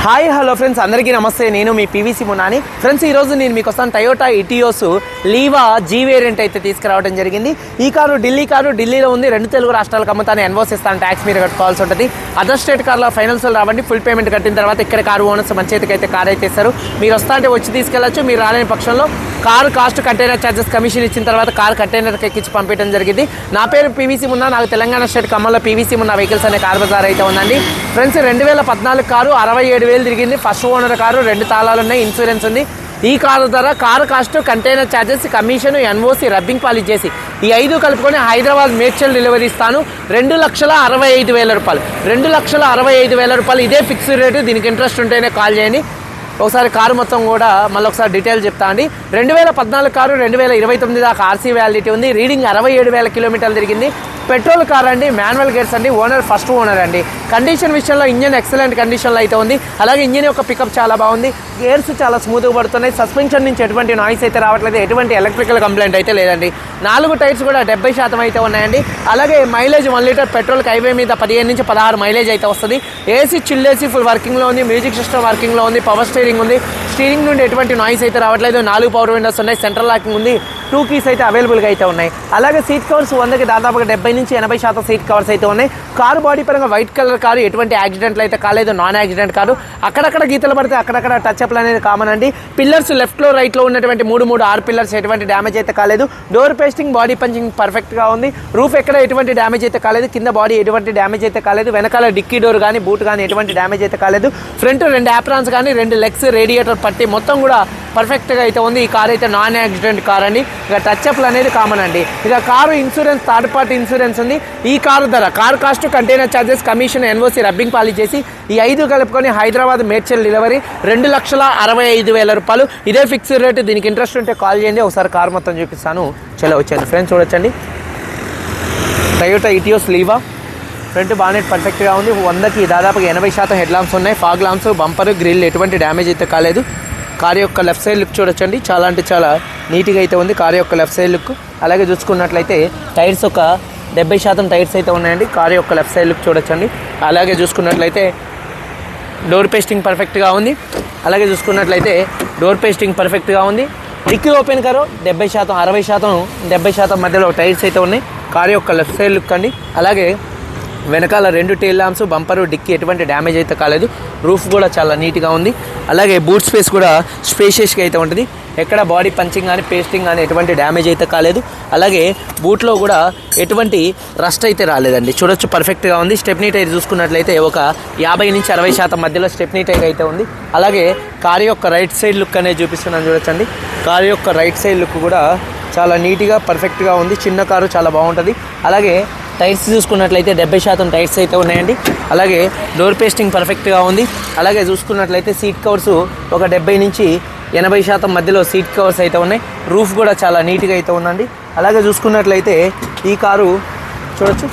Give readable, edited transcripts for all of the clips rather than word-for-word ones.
Hi hello friends, అందరికీ నమస్తే. నేను మీ పీవీసీ మునాని. ఫ్రెండ్స్, ఈరోజు నేను మీకు వస్తాను టయోటా ఇటియోస్ లీవా జీ వేరియంట్ అయితే తీసుకురావడం జరిగింది. ఈ కారు ఢిల్లీలో ఉంది. రెండు తెలుగు రాష్ట్రాలకు అమ్ముతాను. ఎన్వోస్ ఇస్తాను, ట్యాక్స్ మీరు కట్టుకోవాల్సి ఉంటుంది. అదర్ స్టేట్ కార్లో ఫైనాన్స్ రావండి. ఫుల్ పేమెంట్ కట్టిన తర్వాత ఇక్కడ కారు ఓనర్స్ మన చేతికి అయితే కార్ అయితే ఇస్తారు. మీరు వస్తా అంటే వచ్చి తీసుకెళ్ళచ్చు. మీరు రాలేని పక్షంలో car cost container charges commission ఇచ్చిన తర్వాత కారు కంటైనర్కి ఎక్కించి పంపించడం జరిగింది. నా పేరు పీవీసీ మున్నా. నాకు తెలంగాణ స్టేట్ ఖమ్మంలో పీవీసీ మున్నా వెహికల్స్ అనే కార్ బజార్ అయితే ఉందండి. ఫ్రెండ్స్, 2014 కారు 67,000 తిరిగింది. ఫస్ట్ ఓనర్ కారు, 2 తాళాలు ఉన్నాయి, ఇన్సూరెన్స్ ఉంది. ఈ కారు ధర, car cost, container charges, commission, NOC, rubbing polish చేసి ఈ 5 కలుపుకొని హైదరాబాద్ మేడ్చల్ డెలివరీ ఇస్తాను. 2,65,000 రూపాయలు. 2,65,000 రూపాయలు. ఇదే ఫిక్స్డ్ రేటు. దీనికి ఇంట్రెస్ట్ ఉంటేనే కాల్ చేయండి. ఒకసారి కారు మొత్తం కూడా మళ్ళీ ఒకసారి డీటెయిల్ చెప్తా అండి. 2014 కారు 2029 దాకా ఆర్సీ వ్యాలిడిటీ ఉంది. రీడింగ్ 67,000 కిలోమీటర్లు తిరిగింది. పెట్రోల్ కార్ అండి, మాన్యువల్ గేర్స్ అండి. ఓనర్ ఫస్ట్ ఓనర్ అండి. కండిషన్ విషయంలో ఇంజన్ ఎక్సలెంట్ కండిషన్లో అయితే ఉంది. అలాగే ఇంజన్ యొక్క పికప్ చాలా బాగుంది. గేర్స్ చాలా స్మూత్గా పడుతున్నాయి. సస్పెన్షన్ నుంచి ఎటువంటి నాయిస్ అయితే రావట్లేదు. ఎటువంటి ఎలక్ట్రికల్ కంప్లైంట్ అయితే లేదండి. 4 టైర్స్ కూడా 70% అయితే ఉన్నాయండి. అలాగే మైలేజ్ 1 లీటర్ పెట్రోల్కి హైవే మీద 15 నుంచి 16 మైలేజ్ అయితే వస్తుంది. ఏసీ, చిల్ ఏసీ ఫుల్ వర్కింగ్లో ఉంది. మ్యూజిక్ సిస్టమ్ వర్కింగ్లో ఉంది. పవర్ స్టీరింగ్ ఉంది. స్టీరింగ్ నుండి ఎటువంటి నాయిస్ అయితే రావట్లేదు. 4 పవర్ విండోస్ ఉన్నాయి. సెంట్రల్ లాకింగ్ ఉంది. 2 కీస్ అయితే అవైలబుల్గా అయితే ఉన్నాయి. అలాగే సీట్ కవర్స్ 100కి దాదాపుగా 70 నుంచి 80% సీట్ కవర్స్ అయితే ఉన్నాయి. కారు బాడీ పరంగా వైట్ కలర్ కారు, ఎటువంటి యాక్సిడెంట్లు అయితే కాలేదు. Non accident car. అక్కడక్కడ గీతలు పడితే అక్కడక్కడ టచ్అప్లు అనేది కామన్ అండి. పిల్లర్స్ లెఫ్ట్లో రైట్లో ఉన్నటువంటి 3 ఆర్ పిల్లర్స్ ఎటువంటి డ్యామేజ్ అయితే కాలేదు. డోర్ పేస్టింగ్, బాడీ పంచింగ్ పర్ఫెక్ట్గా ఉంది. రూఫ్ ఎక్కడ ఎటువంటి డ్యామేజ్ అయితే కాలేదు. కింద బాడీ ఎటువంటి డ్యామేజ్ అయితే కాలేదు. వెనకాల డిక్కీ డోర్ కానీ బూట్ కానీ ఎటువంటి డ్యామేజ్ అయితే కాలేదు. ఫ్రంట్ 2 యాప్రాన్స్ కానీ 2 లెగ్స్, రేడియేటర్ పట్టి మొత్తం కూడా పర్ఫెక్ట్గా అయితే ఉంది. ఈ కార్ అయితే నాన్ యాక్సిడెంట్ కార్ అండి. ఇక టచ్అప్లు అనేది కామన్ అండి. ఇక car insurance, third party insurance ఉంది. ఈ కారు ధర, car cost, container charges, commission, NOC, rubbing polish చేసి ఈ 5 కలుపుకొని హైదరాబాద్ మేడ్చల్ డెలివరీ 2,65,000 రూపాయలు. ఇదే ఫిక్స్డ్ రేటు. దీనికి ఇంట్రెస్ట్ ఉంటే కాల్ చేయండి. ఒకసారి కారు మొత్తం చూపిస్తాను. చలో వచ్చేయండి ఫ్రెండ్స్, చూడొచ్చండి. Toyota Etios Liva. Front bonnet పర్ఫెక్ట్గా ఉంది. 100కి దాదాపుగా 80% హెడ్ లాంప్స్ ఉన్నాయి. ఫాగ్ లాంప్స్, బంపర్, గ్రిల్ ఎటువంటి డ్యామేజ్ అయితే కాలేదు. కారు యొక్క లెఫ్ట్ సైడ్ లుక్ చూడొచ్చండి. చాలా అంటే చాలా నీట్గా అయితే ఉంది కారు యొక్క లెఫ్ట్ సైడ్ లుక్. అలాగే చూసుకున్నట్లయితే టైర్స్ ఒక 70% టైర్స్ అయితే ఉన్నాయండి. కారు యొక్క లెఫ్ట్ సైడ్ లుక్ చూడొచ్చండి. అలాగే చూసుకున్నట్లయితే డోర్ పేస్టింగ్ పర్ఫెక్ట్గా ఉంది. అలాగే చూసుకున్నట్లయితే డోర్ పేస్టింగ్ పర్ఫెక్ట్గా ఉంది. డిక్కీ ఓపెన్ కారు 70%, 60%, 70% మధ్యలో టైర్స్ అయితే ఉన్నాయి. కారు యొక్క లెఫ్ట్ సైడ్ లుక్ అండి. అలాగే వెనకాల 2 టెయిల్ ల్యాంప్స్, బంపరు, డిక్కీ ఎటువంటి డ్యామేజ్ అయితే కాలేదు. రూఫ్ కూడా చాలా నీట్గా ఉంది. అలాగే బూట్ స్పేస్ కూడా స్పేషియస్గా అయితే ఉంటుంది. ఎక్కడ బాడీ పంచింగ్ కానీ పేస్టింగ్ కానీ ఎటువంటి డ్యామేజ్ అయితే కాలేదు. అలాగే బూట్లో కూడా ఎటువంటి రస్ట్ అయితే రాలేదండి. చూడొచ్చు, పర్ఫెక్ట్గా ఉంది. స్టెప్నీ టైర్ చూసుకున్నట్లయితే ఒక 50 నుంచి 60% మధ్యలో స్టెప్నీ టైర్ అయితే ఉంది. అలాగే కారు యొక్క రైట్ సైడ్ లుక్ అనేది చూపిస్తున్నాను చూడొచ్చండి. కారు యొక్క రైట్ సైడ్ లుక్ కూడా చాలా నీట్గా పర్ఫెక్ట్గా ఉంది. చిన్న కారు, చాలా బాగుంటుంది. అలాగే టైర్స్ చూసుకున్నట్లయితే 70% టైర్స్ అయితే ఉన్నాయండి. అలాగే డోర్ పేస్టింగ్ పర్ఫెక్ట్గా ఉంది. అలాగే చూసుకున్నట్లయితే సీట్ కవర్స్ ఒక 70 నుంచి 80% మధ్యలో సీట్ కవర్స్ అయితే ఉన్నాయి. రూఫ్ కూడా చాలా నీట్గా అయితే ఉందండి. అలాగే చూసుకున్నట్లయితే ఈ కారు చూడొచ్చు,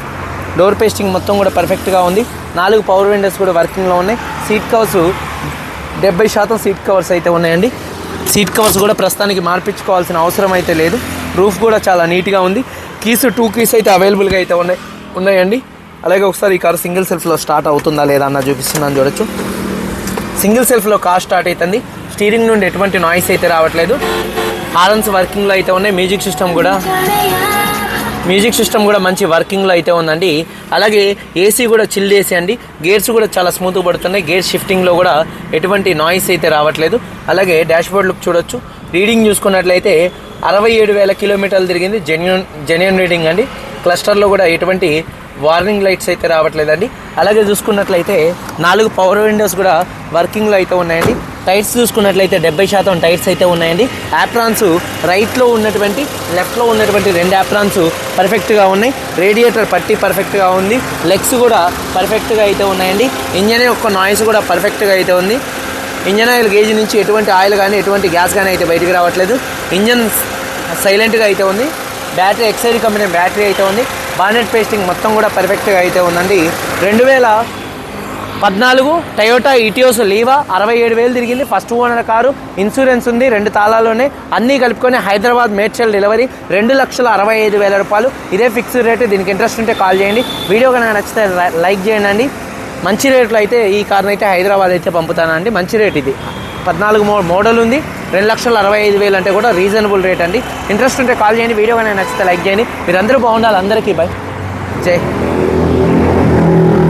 డోర్ పేస్టింగ్ మొత్తం కూడా పర్ఫెక్ట్గా ఉంది. 4 పవర్ విండోస్ కూడా వర్కింగ్లో ఉన్నాయి. సీట్ కవర్స్ 70% సీట్ కవర్స్ అయితే ఉన్నాయండి. సీట్ కవర్స్ కూడా ప్రస్తుతానికి మార్పించుకోవాల్సిన అవసరం అయితే లేదు. రూఫ్ కూడా చాలా నీట్గా ఉంది. కీస్ 2 కీస్ అయితే అవైలబుల్గా అయితే ఉన్నాయండి. అలాగే ఒకసారి ఈ కారు సింగిల్ సెల్ఫ్లో స్టార్ట్ అవుతుందా లేదా అన్న చూపిస్తున్నాను చూడొచ్చు. సింగిల్ సెల్ఫ్లో కార్ స్టార్ట్ అవుతుంది. స్టీరింగ్ నుండి ఎటువంటి నాయిస్ అయితే రావట్లేదు. హారన్స్ వర్కింగ్లో అయితే ఉన్నాయి. మ్యూజిక్ సిస్టమ్ కూడా మంచి వర్కింగ్లో అయితే ఉందండి. అలాగే ఏసీ కూడా చిల్డ్ ఏసీ అండి. గేర్స్ కూడా చాలా స్మూత్గా పడుతున్నాయి. గేర్ షిఫ్టింగ్లో కూడా ఎటువంటి నాయిస్ అయితే రావట్లేదు. అలాగే డాష్బోర్డ్ లుక్ చూడొచ్చు. రీడింగ్ చూసుకున్నట్లయితే 67,000 కిలోమీటర్లు తిరిగింది. జెన్యూన్ రీడింగ్ అండి. క్లస్టర్లో కూడా ఎటువంటి వార్నింగ్ లైట్స్ అయితే రావట్లేదండి. అలాగే చూసుకున్నట్లయితే 4 పవర్ విండోస్ కూడా వర్కింగ్లో అయితే ఉన్నాయండి. టైర్స్ చూసుకున్నట్లయితే 70% టైర్స్ అయితే ఉన్నాయండి. యాప్రాన్స్ రైట్లో ఉన్నటువంటి, లెఫ్ట్లో ఉన్నటువంటి 2 యాప్రాన్స్ పర్ఫెక్ట్గా ఉన్నాయి. రేడియేటర్ పట్టి పర్ఫెక్ట్గా ఉంది. లెగ్స్ కూడా పర్ఫెక్ట్గా అయితే ఉన్నాయండి. ఇంజన్ యొక్క నాయిస్ కూడా పర్ఫెక్ట్గా అయితే ఉంది. ఇంజన్ ఆయిల్ గేజ్ నుంచి ఎటువంటి ఆయిల్ కానీ ఎటువంటి గ్యాస్ కానీ అయితే బయటికి రావట్లేదు. ఇంజన్ సైలెంట్గా అయితే ఉంది. బ్యాటరీ ఎక్సైడ్ కంపెనీ బ్యాటరీ అయితే ఉంది. బానెట్ పేస్టింగ్ మొత్తం కూడా పర్ఫెక్ట్గా అయితే ఉందండి. 2014 టయోటా ఇటియోస్ లీవా 67,000 తిరిగింది. ఫస్ట్ ఓనర్ కారు, ఇన్సూరెన్స్ ఉంది. 2 తాళాల్లోనే అన్నీ కలుపుకొని హైదరాబాద్ మేడ్చల్ డెలివరీ 2,65,000 రూపాయలు. ఇదే ఫిక్స్డ్ రేటు. దీనికి ఇంట్రెస్ట్ ఉంటే కాల్ చేయండి. వీడియో కనుక నచ్చితే లైక్ చేయండి. మంచి రేట్లో అయితే ఈ కార్ని అయితే హైదరాబాద్ అయితే పంపుతానండి. మంచి రేట్ ఇది. 14 మోడల్ ఉంది. 2,65,000 అంటే కూడా రీజనబుల్ రేట్ అండి. ఇంట్రెస్ట్ ఉంటే కాల్ చేయండి. వీడియో కానీ నచ్చితే లైక్ చేయండి. మీరందరూ బాగుండాలి. అందరికీ బై. జై.